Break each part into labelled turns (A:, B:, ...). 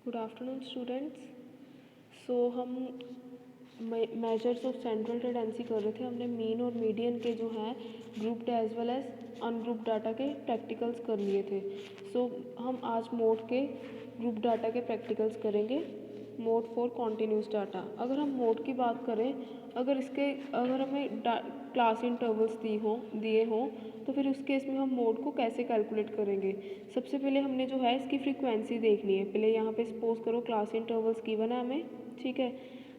A: Good afternoon students. हम measures of central tendency कर रहे थे। हमने मीन और मीडियन के जो हैं grouped as well as ungrouped data के प्रैक्टिकल्स कर लिए थे। हम आज मोड के ग्रुप डाटा के प्रैक्टिकल्स करेंगे। Mode for continuous data. अगर हम मोड की बात करें, अगर हमें क्लास इंटरवल्स दिए हों तो फिर उस केस में हम मोड को कैसे कैलकुलेट करेंगे। सबसे पहले हमने जो है इसकी फ्रीक्वेंसी देखनी है। पहले यहाँ पे सपोज करो क्लास इंटरवल्स गिवन है हमें, ठीक है।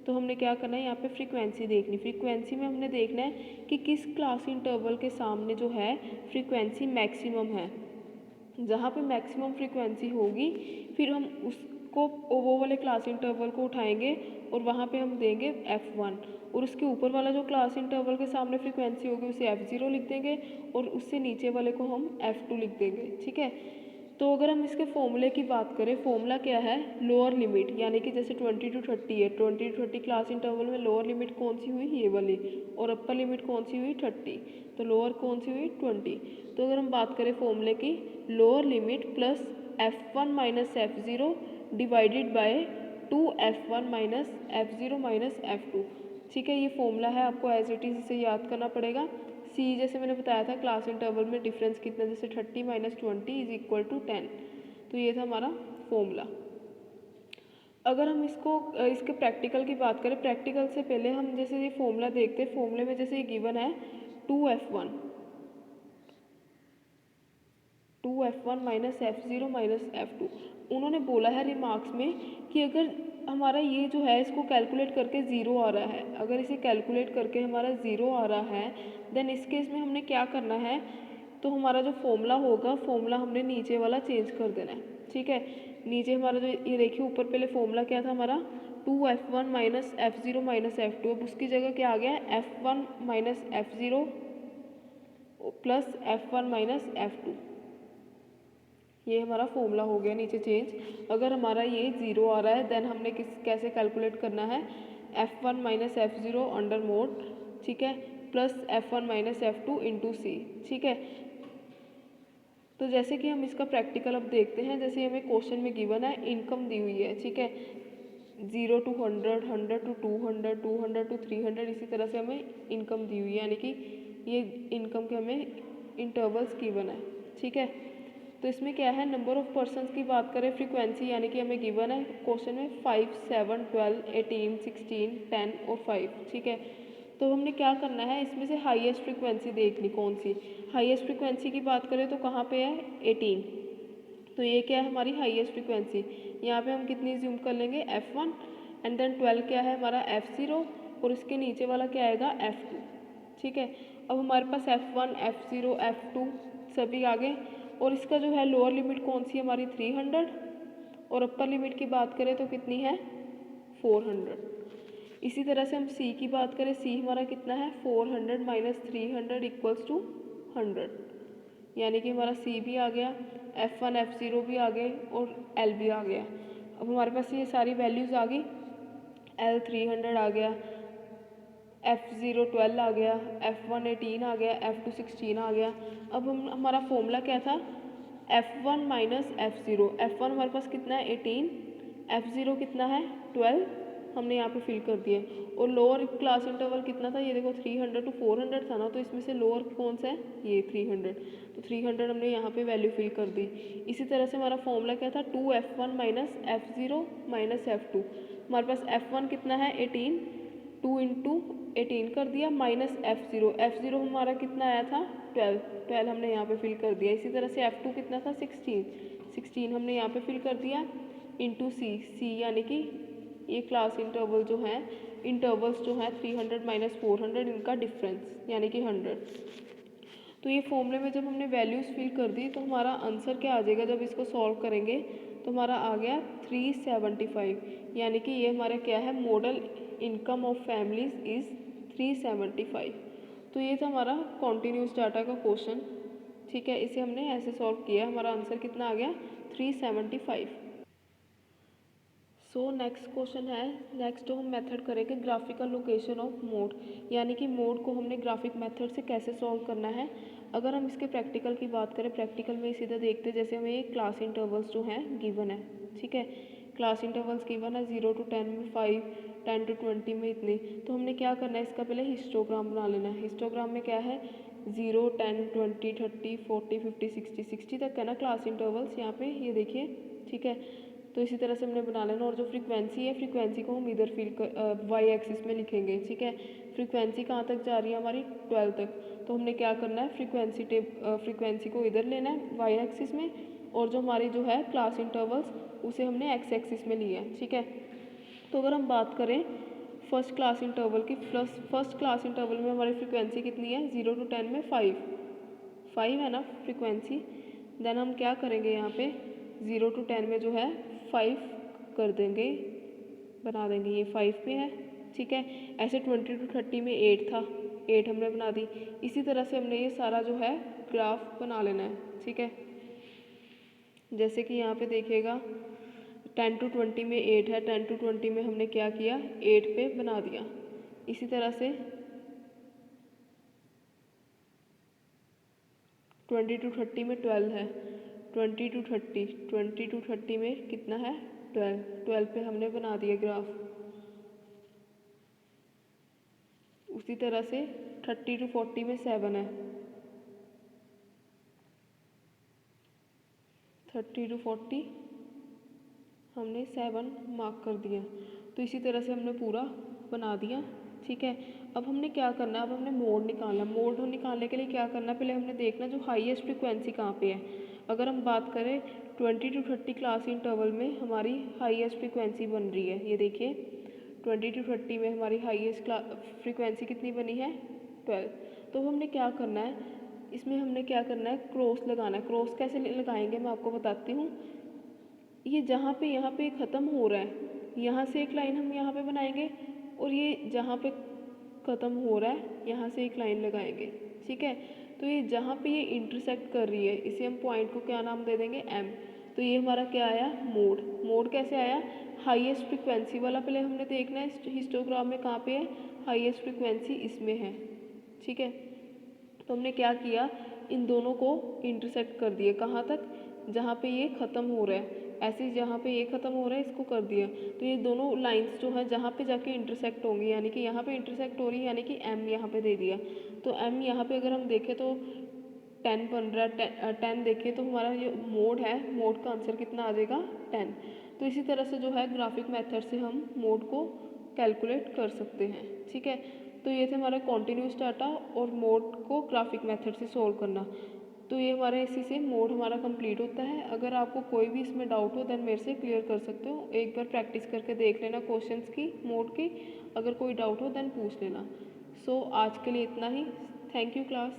A: तो हमने क्या करना है, यहाँ पे फ्रीक्वेंसी देखनी। फ्रीक्वेंसी में हमने देखना है कि किस क्लास इंटरवल के सामने जो है फ्रीक्वेंसी मैक्सिमम है। जहाँ पे मैक्सिमम फ्रीक्वेंसी होगी फिर हम उसको वो वाले क्लास इंटरवल को उठाएंगे और वहाँ पे हम देंगे F1, और उसके ऊपर वाला जो क्लास इंटरवल के सामने फ्रीक्वेंसी होगी उसे F0 लिख देंगे और उससे नीचे वाले को हम F2 लिख देंगे, ठीक है। तो अगर हम इसके फॉर्मूले की बात करें, फॉर्मूला क्या है, लोअर लिमिट, यानी कि जैसे 20 to 30 है, 20 to 30 क्लास इंटरवल में लोअर लिमिट कौन सी हुई, ये वाली, और अपर लिमिट कौन सी हुई, 30, तो लोअर कौन सी हुई, 20। तो अगर हम बात करें फॉर्मूले की, lower limit plus F1 minus F0 divided by 2F1 minus F0 minus F2, ठीक है। ये फॉर्मूला है, आपको एज इट इज़ इसे याद करना पड़ेगा। सी जैसे मैंने बताया था क्लास इंटरवल में डिफरेंस कितना, जैसे 30 माइनस 20 इज इक्वल टू 10। तो ये था हमारा फॉर्मूला। अगर हम इसके प्रैक्टिकल की बात करें, प्रैक्टिकल से पहले हम जैसे ये फॉर्मूला देखते हैं। फॉर्मूले में जैसे ये गिवन है 2F1 minus F0 minus F2। उन्होंने बोला है रिमार्क्स में कि अगर हमारा ये जो है इसको कैलकुलेट करके ज़ीरो आ रहा है, अगर इसे कैलकुलेट करके हमारा ज़ीरो आ रहा है, देन इस केस में हमने क्या करना है, तो हमारा जो फॉर्मूला होगा, फॉर्मूला हमने नीचे वाला चेंज कर देना है, ठीक है। नीचे हमारा जो ये देखिए ऊपर पहले फॉर्मूला क्या था हमारा, 2F1 minus F0 minus F2। अब उसकी जगह क्या आ गया, F1 minus F0 plus F1 minus F2। ये हमारा फॉर्मूला हो गया नीचे चेंज। अगर हमारा ये ज़ीरो आ रहा है देन हमने कैसे कैलकुलेट करना है, F1 minus F0 under mode, ठीक है, plus F1 minus F2 into सी, ठीक है। तो जैसे कि हम इसका प्रैक्टिकल अब देखते हैं। जैसे हमें क्वेश्चन में गिवन है, इनकम दी हुई है, ठीक है, 0 to 100, 100 to 200, 200 to 300, इसी तरह से हमें इनकम दी हुई है, यानी कि ये इनकम के हमें इंटरवल्स गिवन है, ठीक है। तो इसमें क्या है, नंबर ऑफ पर्सन्स की बात करें, फ्रीक्वेंसी यानी कि हमें गिवन है क्वेश्चन में 5, 7, 12, 18, 16, 10 और 5, ठीक है। तो हमने क्या करना है, इसमें से हाईएस्ट फ्रीक्वेंसी देखनी कौन सी। हाईएस्ट फ्रीक्वेंसी की बात करें तो कहाँ पे है, 18। तो ये क्या है हमारी हाईएस्ट फ्रीक्वेंसी। यहाँ पे हम कितनी जूम कर लेंगे, F1, एंड देन 12 क्या है हमारा F0, और इसके नीचे वाला क्या आएगा, F2, ठीक है। अब हमारे पास F1, F0, F2 सभी आ गए, और इसका जो है लोअर लिमिट कौन सी है हमारी, 300, और अपर लिमिट की बात करें तो कितनी है, 400। इसी तरह से हम C की बात करें, C हमारा कितना है, 400 माइनस 300 इक्वल्स टू 100, यानी कि हमारा C भी आ गया, F1 F0 भी आ गए और L भी आ गया। अब हमारे पास ये सारी वैल्यूज़ आ गई, L 300 आ गया, F0 12 आ गया, F1 18 आ गया, F2 16 आ गया। अब हमारा फॉर्मूला क्या था, F1 माइनस F0। F1 हमारे पास कितना है, 18, F0 कितना है, 12, हमने यहाँ पे फिल कर दिए। और लोअर क्लास इंटरवल कितना था, ये देखो 300 to 400 था ना, तो इसमें से लोअर कौन सा है, ये 300, तो 300 हमने यहाँ पे वैल्यू फिल कर दी। इसी तरह से हमारा फॉर्मूला क्या था, 2F1 minus F0 minus F2। हमारे पास F1 कितना है, 18, 2 इंटू 18 कर दिया, माइनस F0, F0 हमारा कितना आया था, 12, 12 हमने यहाँ पे फिल कर दिया। इसी तरह से F2 कितना था, 16, 16 हमने यहाँ पे फिल कर दिया, इंटू C यानी कि ये क्लास इंटरवल जो है, इंटरवल्स जो हैं 300 माइनस 400, इनका डिफरेंस यानी कि 100। तो ये फॉर्मूले में जब हमने वैल्यूज़ फिल कर दी तो हमारा आंसर क्या आ जाएगा, जब इसको सॉल्व करेंगे तो हमारा आ गया 375, यानी कि ये हमारा क्या है, model income of families is 375। तो ये था हमारा कॉन्टीन्यूस डाटा का क्वेश्चन, ठीक है। इसे हमने ऐसे सॉल्व किया, हमारा आंसर कितना आ गया, 375। नेक्स्ट क्वेश्चन है, नेक्स्ट हम मेथड करेंगे ग्राफिकल लोकेशन ऑफ मोड, यानी कि मोड को हमने ग्राफिक मेथड से कैसे सॉल्व करना है। अगर हम इसके प्रैक्टिकल की बात करें, प्रैक्टिकल में सीधा देखते हैं, जैसे हमें क्लास इंटरवल्स जो हैं गिवन है, ठीक है। क्लास इंटरवल्स गिवन है 0 to 10 में 5, 10 to 20 में इतने। तो हमने क्या करना है, इसका पहले हिस्टोग्राम बना लेना है। हिस्टोग्राम में क्या है 0, 10, 20, 30, 40, 50, 60, 60 तक है ना क्लास इंटरवल्स यहाँ पे, ये देखिए, ठीक है। तो इसी तरह से हमने बना लेना। और जो फ्रीक्वेंसी है, फ्रीक्वेंसी को हम इधर फिल कर वाई एक्सिस में लिखेंगे, ठीक है। फ्रीक्वेंसी कहाँ तक जा रही है हमारी 12 तक। तो हमने क्या करना है, फ्रीक्वेंसी को इधर लेना है वाई एक्सिस में, और जो हमारी जो है क्लास इंटरवल्स उसे हमने एक्स एक्सिस में लिया है, ठीक है। तो अगर हम बात करें फर्स्ट क्लास इंटरवल की, फर्स्ट क्लास इंटरवल में हमारी फ्रीक्वेंसी कितनी है 0 to 10 में 5 है ना फ्रीक्वेंसी। देन हम क्या करेंगे यहाँ पे 0 to 10 में जो है 5 कर देंगे, बना देंगे, ये 5 पे है, ठीक है। ऐसे 20 to 30 में 8 था, 8 हमने बना दी। इसी तरह से हमने ये सारा जो है ग्राफ बना लेना है, ठीक है। जैसे कि यहाँ पे देखिएगा 10 to 20 में 8 है, 10 to 20 में हमने क्या किया 8 पे बना दिया। इसी तरह से 20 to 30 में 12 है, 20 to 30 में कितना है 12 पे हमने बना दिया ग्राफ। उसी तरह से 30 to 40 में 7 है, 30 to 40 हमने 7 मार्क कर दिया। तो इसी तरह से हमने पूरा बना दिया, ठीक है। अब हमने क्या करना है, अब हमने मोड निकालना। मोड निकालने के लिए क्या करना है, पहले हमने देखना जो हाईएस्ट फ्रीक्वेंसी कहाँ पे है। अगर हम बात करें 20 to 30 क्लास इंटरवल में हमारी हाईएस्ट फ्रीक्वेंसी बन रही है, ये देखिए 20 to 30 में हमारी हाईएस्ट फ्रीक्वेंसी कितनी बनी है 12। तो हमने क्या करना है, इसमें हमने क्या करना है क्रॉस लगाना है। क्रॉस कैसे लगाएंगे मैं आपको बताती हूँ। ये जहाँ पे यहाँ पे ख़त्म हो रहा है, यहाँ से एक लाइन हम यहाँ पे बनाएंगे, और ये जहाँ पे ख़त्म हो रहा है यहाँ से एक लाइन लगाएंगे, ठीक है। तो ये जहाँ पे ये इंटरसेक्ट कर रही है, इसे हम पॉइंट को क्या नाम दे देंगे एम। तो ये हमारा क्या आया मोड। मोड कैसे आया, हाईएस्ट फ्रिक्वेंसी वाला पहले हमने देखना है हिस्टोग्राम में कहाँ पे है, हाईएस्ट फ्रिक्वेंसी इसमें है, ठीक है। तो हमने क्या किया, इन दोनों को इंटरसेक्ट कर दिए, कहाँ तक, जहाँ पे ये ख़त्म हो रहा है, ऐसे जहाँ पे ये ख़त्म हो रहा है इसको कर दिया। तो ये दोनों लाइंस जो है जहाँ पे जाके इंटरसेक्ट होंगी, यानी कि यहाँ पे इंटरसेक्ट हो रही है, यानी कि एम यहाँ पे दे दिया। तो एम यहाँ पे अगर हम देखें तो 10 बन रहा है, 10 देखें तो हमारा ये मोड है, मोड का आंसर कितना आ जाएगा 10। तो इसी तरह से जो है ग्राफिक मेथड से हम मोड को कैलकुलेट कर सकते हैं, ठीक है। तो ये थे हमारा कॉन्टिन्यूस डाटा और मोड को ग्राफिक मेथड से सोल्व करना। तो ये हमारे इसी से मोड हमारा कंप्लीट होता है। अगर आपको कोई भी इसमें डाउट हो देन मेरे से क्लियर कर सकते हो, एक बार प्रैक्टिस करके देख लेना क्वेश्चंस की मोड की, अगर कोई डाउट हो देन पूछ लेना। सो आज के लिए इतना ही। Thank you class.